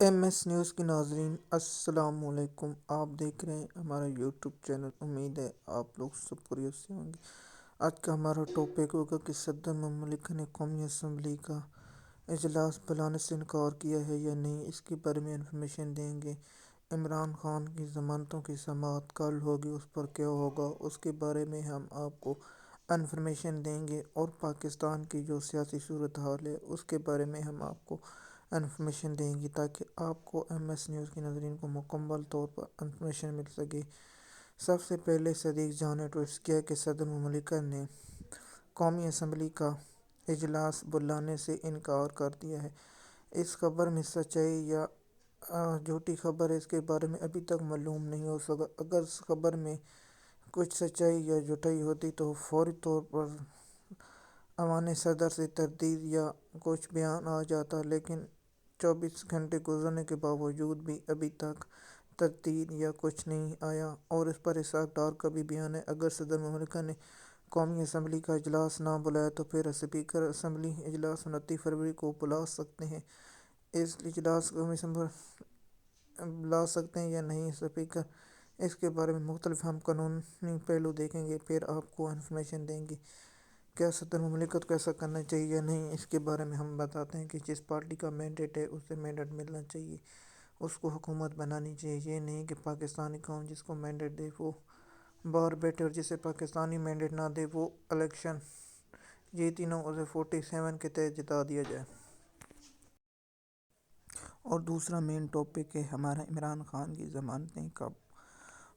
M S news کے ناظرین السلام علیکم۔ آپ دیکھ رہے ہیں ہمارا یوٹیوب چینل۔ امید ہے آپ لوگ سب خیریت سے ہوں گے۔ آج کا ہمارا ٹاپک ہوگا کہ صدر مملکت نے قومی اسمبلی کا اجلاس بلانے سے انکار کیا ہے یا نہیں، اس کے بارے میں انفارمیشن دیں گے۔ عمران خان کی ضمانتوں کی سماعت کل ہوگی، اس پر کیا ہوگا اس کے بارے میں ہم آپ کو انفارمیشن دیں گے، اور پاکستان کی جو سیاسی صورتحال ہے اس کے بارے میں ہم آپ کو انفارمیشن دیں گی، تاکہ آپ کو ایم ایس نیوز کے ناظرین کو مکمل طور پر انفارمیشن مل سکے۔ سب سے پہلے صدیق جان نے ٹویٹ کیا کہ صدر مملکت نے قومی اسمبلی کا اجلاس بلانے سے انکار کر دیا ہے۔ اس خبر میں سچائی یا جھوٹی خبر ہے، اس کے بارے میں ابھی تک معلوم نہیں ہو سکا۔ اگر اس خبر میں کچھ سچائی یا جھوٹائی ہوتی تو فوری طور پر ایوان صدر سے تردید یا کچھ بیان آ جاتا، لیکن 24 گھنٹے گزرنے کے باوجود بھی ابھی تک تردید یا کچھ نہیں آیا، اور اس پر اسحاق ڈار کا بھی بیان ہے۔ اگر صدر مملکت نے قومی اسمبلی کا اجلاس نہ بلایا تو پھر اسپیکر اسمبلی اجلاس 29 فروری کو بلا سکتے ہیں۔ اس اجلاس کو بلا سکتے ہیں یا نہیں اسپیکر، اس کے بارے میں مختلف ہم قانونی پہلو دیکھیں گے، پھر آپ کو انفارمیشن دیں گے۔ کیا صدر مملکت کو ایسا کرنا چاہیے یا نہیں، اس کے بارے میں ہم بتاتے ہیں کہ جس پارٹی کا مینڈیٹ ہے اسے مینڈیٹ ملنا چاہیے، اس کو حکومت بنانی چاہیے۔ یہ نہیں کہ پاکستانی قوم جس کو مینڈیٹ دے وہ باہر بیٹھے، اور جسے پاکستانی مینڈیٹ نہ دے وہ الیکشن جیتی نہ اسے 47 کے تحت جتا دیا جائے۔ اور دوسرا مین ٹاپک ہے ہمارا عمران خان کی ضمانتیں کب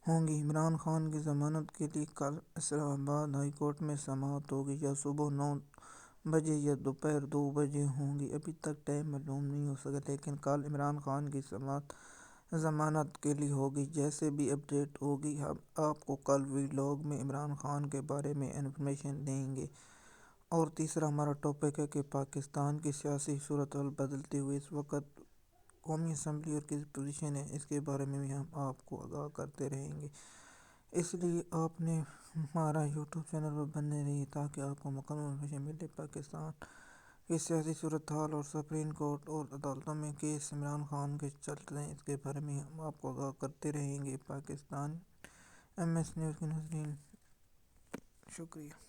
ہوں گی۔ عمران خان کی ضمانت کے لیے کل اسلام آباد ہائی کورٹ میں سماعت ہوگی، یا صبح 9 بجے یا دوپہر 2 بجے ہوں گی۔ ابھی تک ٹائم معلوم نہیں ہو سکا، لیکن کل عمران خان کی سماعت ضمانت کے لیے ہوگی۔ جیسے بھی اپڈیٹ ہوگی ہم آپ کو کل ویلاگ میں عمران خان کے بارے میں انفارمیشن دیں گے۔ اور تیسرا ہمارا ٹاپک ہے کہ پاکستان کی سیاسی صورتحال بدلتے ہوئے اس وقت قومی اسمبلی اور کس پوزیشن ہے، اس کے بارے میں بھی ہم آپ کو آگاہ کرتے رہیں گے۔ اس لیے آپ نے ہمارا یوٹیوب چینل پر بنے رہیے تاکہ آپ کو مکمل انفارمیشن ملے۔ پاکستان کی سیاسی صورتحال اور سپریم کورٹ اور عدالتوں میں کیس عمران خان کے چل رہے ہیں، اس کے بارے میں ہم آپ کو آگاہ کرتے رہیں گے۔ پاکستان ایم ایس نیوز کے ناظرین، شکریہ۔